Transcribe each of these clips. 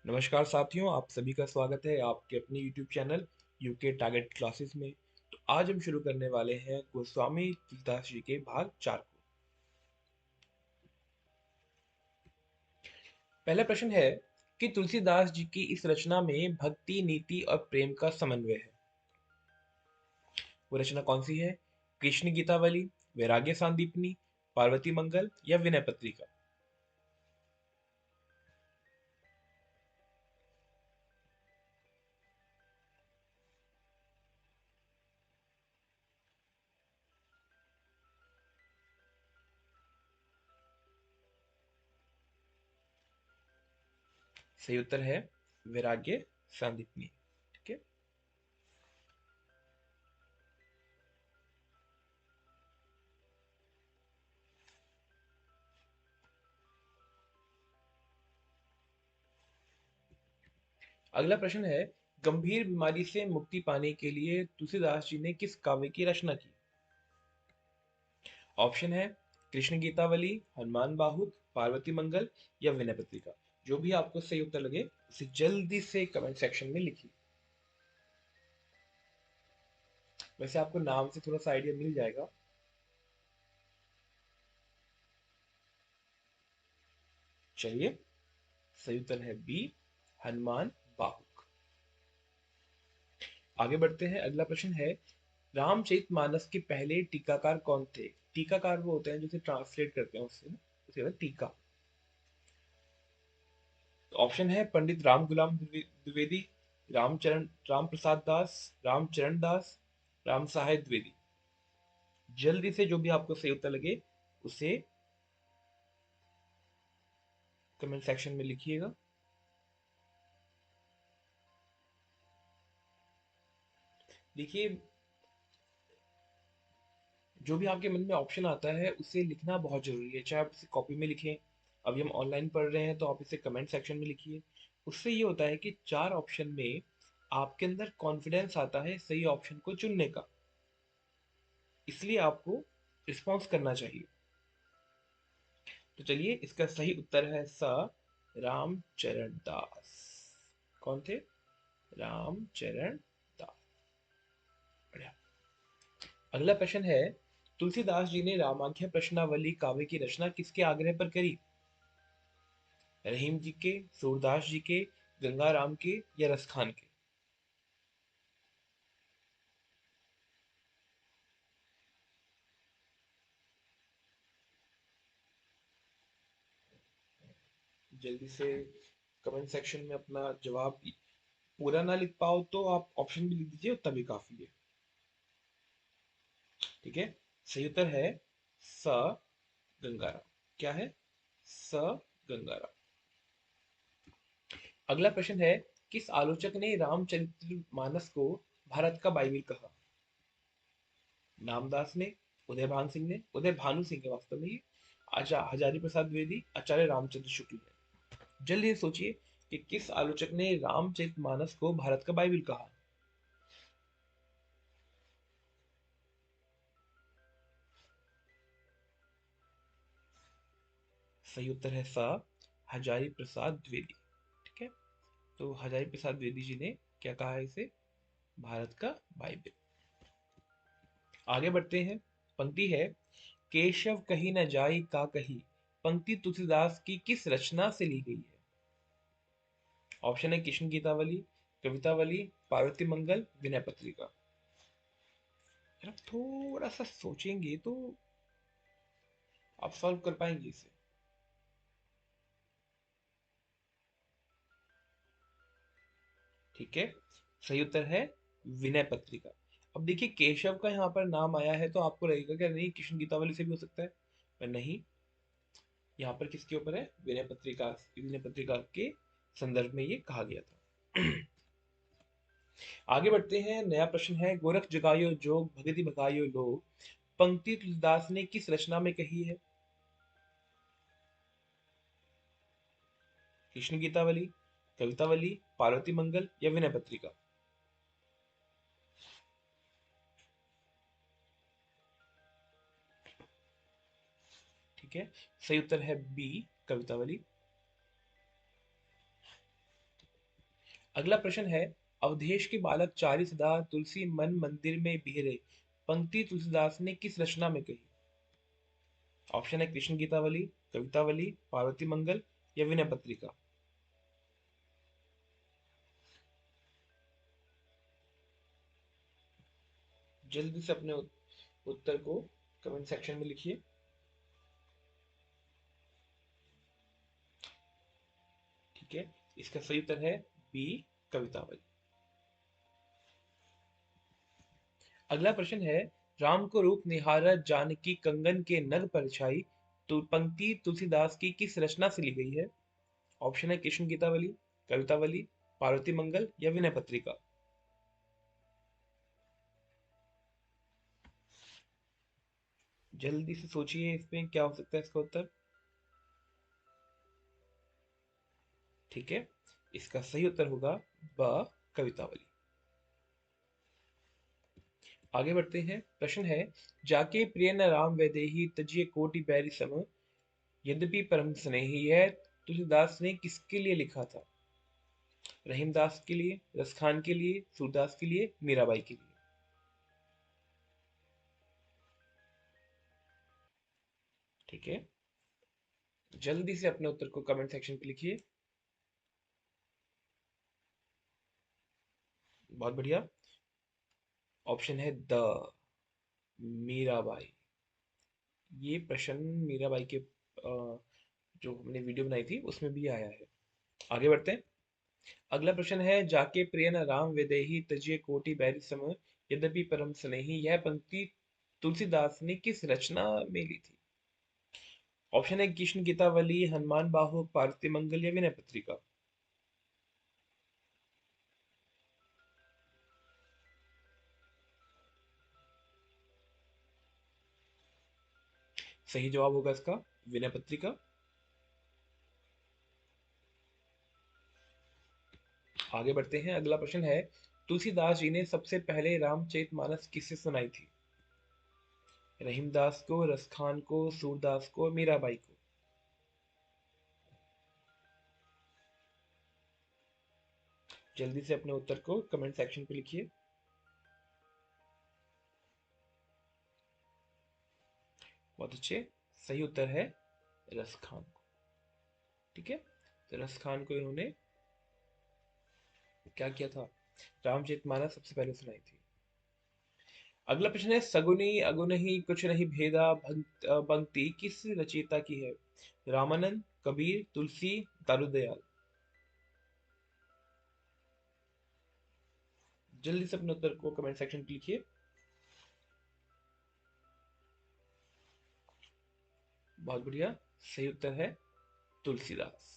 नमस्कार साथियों, आप सभी का स्वागत है आपके अपने YouTube channel UK target classes में। तो आज हम शुरू करने वाले हैं गोस्वामी तुलसीदास जी के भाग 4 को। पहला प्रश्न है कि तुलसीदास जी की इस रचना में भक्ति, नीति और प्रेम का समन्वय है। वो रचना कौन सी है? कृष्ण गीतावली, वैराग्य सांदीपनी, पार्वती मंगल या विनय पत्रिका? सही उत्तर है वैराग्य सांदीपनी। ठीक है। अगला प्रश्न है, गंभीर बीमारी से मुक्ति पाने के लिए तुलसीदास जी ने किस काव्य की रचना की? ऑप्शन है कृष्ण गीतावली, हनुमान बाहुक, पार्वती मंगल या विनय पत्रिका। जो भी आपको सही उत्तर लगे उसे जल्दी से कमेंट सेक्शन में लिखिए। वैसे आपको नाम से थोड़ा सा आइडिया मिल जाएगा। चलिए, सही उत्तर है बी, हनुमान बाहुक। आगे बढ़ते हैं। अगला प्रश्न है, रामचरितमानस के पहले टीकाकार कौन थे? टीकाकार वो होते हैं जो ट्रांसलेट करते हैं उससे ना, उसे कहते हैं टीका। तो ऑप्शन है पंडित राम गुलाम द्विवेदी, रामचरण राम प्रसाद दास, रामचरण दास, राम सहाय द्विवेदी। जल्दी से जो भी आपको सही उत्तर लगे उसे कमेंट सेक्शन में लिखिएगा। देखिए, जो भी आपके मन में ऑप्शन आता है उसे लिखना बहुत जरूरी है, चाहे आप इसे कॉपी में लिखें। अभी हम ऑनलाइन पढ़ रहे हैं तो आप इसे कमेंट सेक्शन में लिखिए। उससे ये होता है कि चार ऑप्शन में आपके अंदर कॉन्फिडेंस आता है सही ऑप्शन को चुनने का, इसलिए आपको रिस्पॉन्स करना चाहिए। तो चलिए, इसका सही उत्तर है स, रामचरण दास। कौन थे? रामचरण दास। बढ़िया। अगला प्रश्न है, तुलसीदास जी ने रामाख्य प्रश्नावली काव्य की रचना किसके आग्रह पर करी? रहीम जी के, सूरदास जी के, गंगाराम के या रसखान के? जल्दी से कमेंट सेक्शन में अपना जवाब, पूरा ना लिख पाओ तो आप ऑप्शन भी लिख दीजिए, उतना भी काफी है। ठीक है। सही उत्तर है स, गंगाराम। क्या है? स, गंगाराम। अगला प्रश्न है, किस आलोचक ने रामचरितमानस को भारत का बाइबिल कहा? नामदास ने, उदय भान सिंह ने, उदय भानु सिंह के वास्तव में ये, आचार्य हजारी प्रसाद द्विवेदी, आचार्य रामचंद्र शुक्ल ने। जल्दी से सोचिए कि किस आलोचक ने रामचरितमानस को भारत का बाइबिल कहा? सही उत्तर है सा, हजारी प्रसाद द्विवेदी। ठीक है। तो हजारी प्रसाद द्विवेदी जी ने क्या कहा है इसे? भारत का बाइबिल। आगे बढ़ते हैं। पंक्ति है, केशव कहीं न जाई का कही। पंक्ति तुलसीदास की किस रचना से ली गई है? ऑप्शन है कृष्ण गीतावली, कवितावली, पार्वती मंगल, विनय पत्रिका। अगर आप थोड़ा सा सोचेंगे तो आप सॉल्व कर पाएंगे इसे। ठीक है। सही उत्तर है विनय पत्रिका। अब देखिए, केशव का यहाँ पर नाम आया है तो आपको लगेगा कि नहीं, कृष्ण गीतावली से भी हो सकता है, पर नहीं। यहाँ पर किसके ऊपर है? विनय पत्रिका के संदर्भ में ये कहा गया था। आगे बढ़ते हैं। नया प्रश्न है, गोरख जगायो जोग भगति भगायो लोग। पंक्ति तुलसीदास ने किस रचना में कही है? कृष्ण गीतावली, कवितावली, पार्वती मंगल या विनय पत्रिका? ठीक है। सही उत्तर है बी, कवितावली। अगला प्रश्न है, अवधेश के बालक चारी सदा तुलसी मन मंदिर में बिहरे, पंक्ति तुलसीदास ने किस रचना में कही? ऑप्शन है कृष्ण गीतावली, कवितावली, पार्वती मंगल या विनय पत्रिका। जल्दी से अपने उत्तर को कमेंट सेक्शन में लिखिए। ठीक है, इसका सही उत्तर है बी, कवितावली। अगला प्रश्न है, राम को रूप निहारा जानकी कंगन के नग परछाई, तो पंक्ति तुलसीदास की किस रचना से ली गई है? ऑप्शन है कृष्ण गीतावली, कवितावली, पार्वती मंगल या विनय पत्रिका। जल्दी से सोचिए, इसमें क्या हो सकता है इसका उत्तर। ठीक है, इसका सही उत्तर होगा ब, कवितावली। आगे बढ़ते हैं। प्रश्न है, जाके प्रिय न राम वैदेही तजिए कोटि बैरी सम, यद्यपि परम स्नेही है, तुलसीदास ने किसके लिए लिखा था? रहीमदास के लिए, रसखान के लिए, सूरदास के लिए, मीराबाई के लिए। ठीक है, जल्दी से अपने उत्तर को कमेंट सेक्शन पे लिखिए। बहुत बढ़िया, ऑप्शन है द, मीराबाई। ये प्रश्न मीराबाई के जो हमने वीडियो बनाई थी उसमें भी आया है। आगे बढ़ते हैं। अगला प्रश्न है, जाके प्रिय न राम विदेही तजिए कोटि बैरी सम, यद्यपि परम स्नेही, यह पंक्ति तुलसीदास ने किस रचना में ली थी? ऑप्शन है कृष्ण गीतावली, हनुमान बाहु, पार्वती मंगल या विनय पत्रिका। सही जवाब होगा इसका विनय पत्रिका। आगे बढ़ते हैं। अगला प्रश्न है, तुलसीदास जी ने सबसे पहले रामचरितमानस किससे सुनाई थी? रहीमदास को, रसखान को, सूरदास को, मीराबाई को। जल्दी से अपने उत्तर को कमेंट सेक्शन पे लिखिए। बहुत अच्छे, सही उत्तर है रसखान को। ठीक है, तो रसखान को इन्होंने क्या किया था? रामचरितमानस सबसे पहले सुनाई थी। अगला प्रश्न है, सगुनी अगुनहि कुछ नहीं भेदा पंक्ति किस रचयिता की है? रामानंद, कबीर, तुलसी, दारूदयाल। जल्दी से अपने उत्तर को कमेंट सेक्शन पे लिखिए। बहुत बढ़िया, सही उत्तर है तुलसीदास।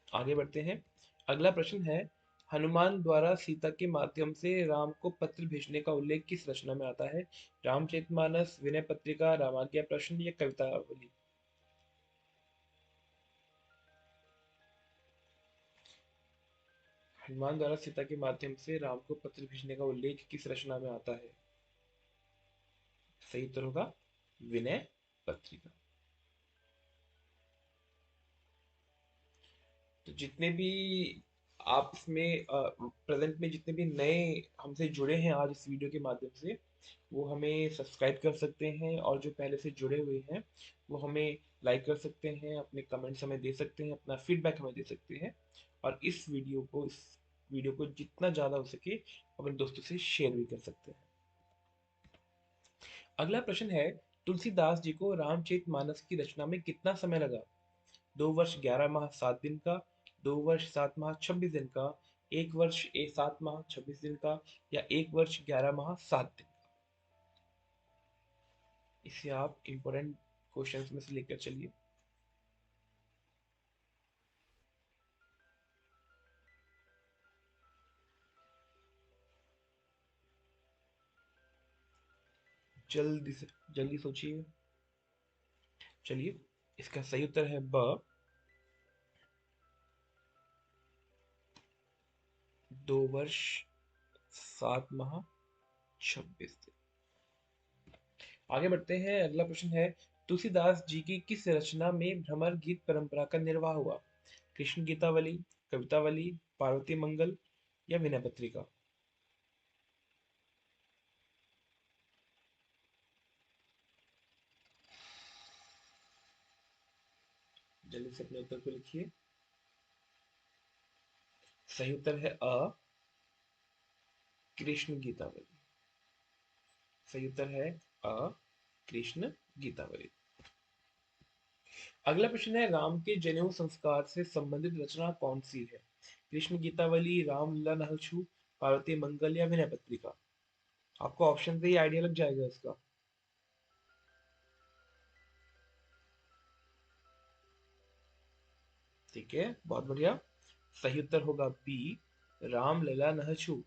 आगे बढ़ते हैं। अगला प्रश्न है, हनुमान द्वारा सीता के माध्यम से राम को पत्र भेजने का उल्लेख किस रचना में आता है? रामचरितमानस, विनय पत्रिका, रामाज्ञा प्रश्न या कवितावली। हनुमान द्वारा सीता के माध्यम से राम को पत्र भेजने का उल्लेख किस रचना में आता है? सही उत्तर होगा विनय पत्रिका। तो जितने भी आप इसमें प्रेजेंट में जितने भी नए हमसे जुड़े हैं आज इस वीडियो के माध्यम से, वो हमें सब्सक्राइब कर सकते हैं, और जो पहले से जुड़े हुए हैं वो हमें लाइक कर सकते हैं, अपने कमेंट्स हमें दे सकते हैं, अपना फीडबैक हमें दे सकते हैं, और इस वीडियो को जितना ज़्यादा हो सके अपने दोस्तों से शेयर भी कर सकते हैं। अगला प्रश्न है, तुलसीदास जी को रामचरितमानस की रचना में कितना समय लगा? 2 वर्ष 11 माह 7 दिन का, 2 वर्ष 7 माह 26 दिन का, 1 वर्ष 7 माह 26 दिन का, या 1 वर्ष 11 माह 7 दिन? इसे आप इंपॉर्टेंट क्वेश्चंस में से लेकर चलिए। जल्दी से जल्दी सोचिए। चलिए, इसका सही उत्तर है ब, 2 वर्ष 7 माह 26 दिन। आगे बढ़ते हैं। अगला प्रश्न है, तुलसीदास जी की किस रचना में भ्रमर गीत परंपरा का निर्वाह हुआ? कृष्ण गीतावली, कवितावली, पार्वती मंगल या विनय पत्रिका? जल्दी से अपने उत्तर को लिखिए। सही उत्तर है अ, कृष्ण गीतावली। सही उत्तर है अ, कृष्ण गीतावली। अगला प्रश्न है, राम के जनेऊ संस्कार से संबंधित रचना कौन सी है? कृष्ण गीतावली, रामलला नहशु, पार्वती मंगल या विनय पत्रिका? आपको ऑप्शन से ही आइडिया लग जाएगा इसका। ठीक है, बहुत बढ़िया। सही उत्तर होगा बी, रामलला नहशु।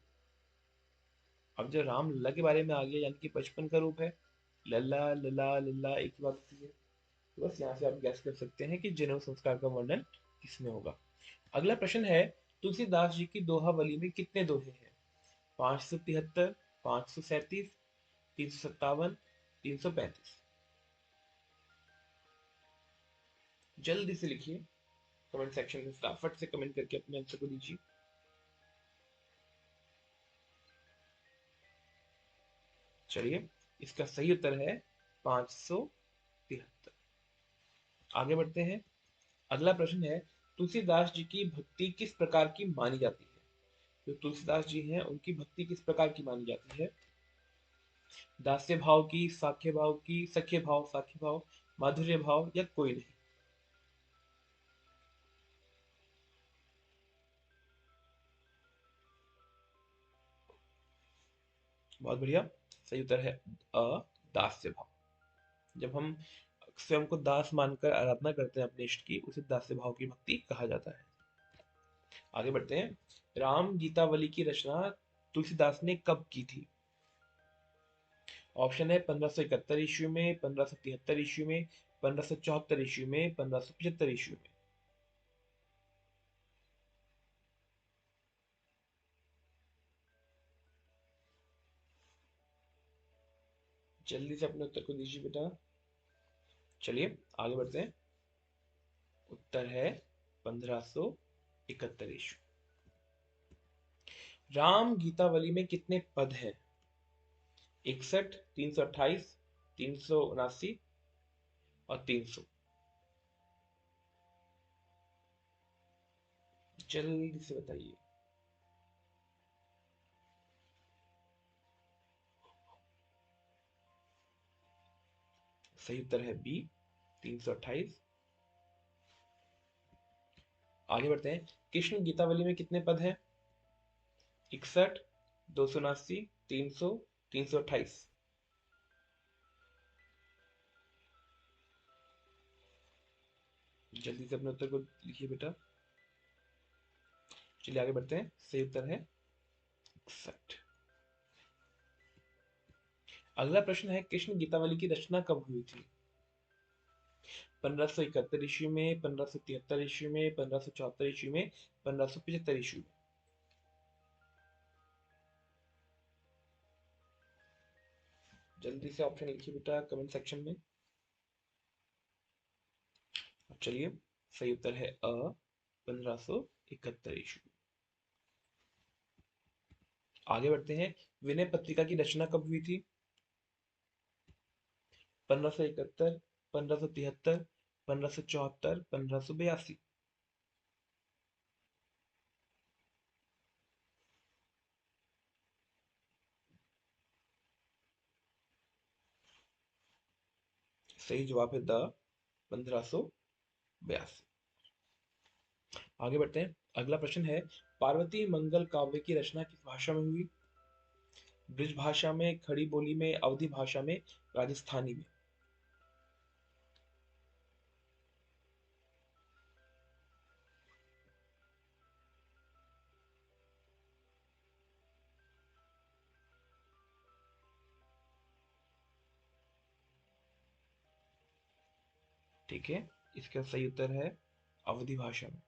अब जो रामलला के बारे में आ गया, यानी कि बचपन का रूप है, लल्ला लला लल्ला एक ही बात होती है। तो बस यहाँ से आप गैस कर सकते हैं कि जनेऊ संस्कार का वर्णन किसमें होगा। अगला प्रश्न है, तुलसीदास जी की दोहावली में कितने दोहे हैं? 573, 537, 357, 335? जल्दी से लिखिए, कमेंट सेक्शन में फटाफट से कमेंट करके अपने आंसर को दीजिए। चलिए, इसका सही उत्तर है 573। आगे बढ़ते हैं। अगला प्रश्न है, तुलसीदास जी की भक्ति किस प्रकार की मानी जाती है? जो तुलसीदास जी हैं उनकी भक्ति किस प्रकार की मानी जाती है? दास्य भाव की, साख्य भाव की, सख्य भाव, साख्य भाव, माधुर्य भाव या कोई नहीं? बहुत बढ़िया। सही उत्तर है अ, दास्य भाव। जब हम स्वयं को दास मानकर आराधना करते हैं अपने इष्ट की, उसे दास्य भाव की भक्ति कहा जाता है। आगे बढ़ते हैं। राम गीतावली की रचना तुलसीदास ने कब की थी? ऑप्शन है 1571 ईस्वी में, 1573 ईस्वी में, 1574 ईस्वी में, 1575 ईस्वी में? जल्दी से अपने उत्तर को दीजिए बेटा। चलिए, आगे बढ़ते हैं। उत्तर है 1571 ईस्वी। राम गीतावली में कितने पद हैं? 61, 328, 379 और 300? जल्दी से बताइए। सही उत्तर है बी, 328। आगे बढ़ते हैं। कृष्ण गीतावली में कितने पद हैं? 61, 279, 300, 328? जल्दी से अपने उत्तर को लिखिए बेटा। चलिए आगे बढ़ते हैं। सही उत्तर है 61। अगला प्रश्न है, कृष्ण गीतावली की रचना कब हुई थी? 1571 ईस्वी में, 1573 ईस्वी में, 1574 ईस्वी में, 1575 ईस्वी में? जल्दी से ऑप्शन लिखिए बेटा कमेंट सेक्शन में। चलिए, सही उत्तर है अ, 1571 ईस्वी। आगे बढ़ते हैं। विनय पत्रिका की रचना कब हुई थी? 1571, 1573, 1574, 1582? सही जवाब है द 1582। आगे बढ़ते हैं। अगला प्रश्न है, पार्वती मंगल काव्य की रचना किस भाषा में हुई? ब्रिज भाषा में, खड़ी बोली में, अवधी भाषा में, राजस्थानी में? ठीक है, इसका सही उत्तर है अवधी भाषा में।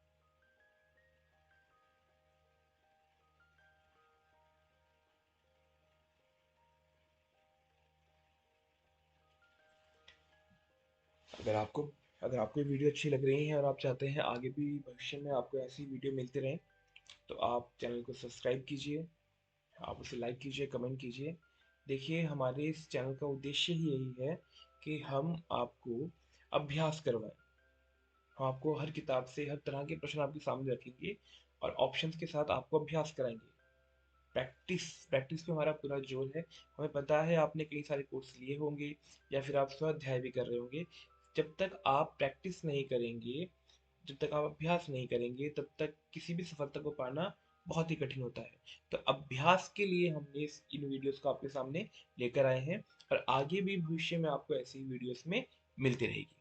अगर आपको अगर आपको ये वीडियो अच्छी लग रही है और आप चाहते हैं आगे भी भविष्य में आपको ऐसी वीडियो मिलती रहें, तो आप चैनल को सब्सक्राइब कीजिए, आप उसे लाइक कीजिए, कमेंट कीजिए। देखिए, हमारे इस चैनल का उद्देश्य ही यही है कि हम आपको अभ्यास करवाएं। हम आपको हर किताब से हर तरह के प्रश्न आपके सामने रखेंगे और ऑप्शंस के साथ आपको अभ्यास कराएंगे। प्रैक्टिस प्रैक्टिस पे हमारा पूरा जोर है। हमें पता है आपने कई सारे कोर्स लिए होंगे या फिर आप स्वाध्याय भी कर रहे होंगे। जब तक आप प्रैक्टिस नहीं करेंगे, जब तक आप अभ्यास नहीं करेंगे, तब तक किसी भी सफलता को पाना बहुत ही कठिन होता है। तो अभ्यास के लिए हमने इन वीडियोस को आपके सामने लेकर आए हैं और आगे भी भविष्य में आपको ऐसी वीडियोस में मिलती रहेगी।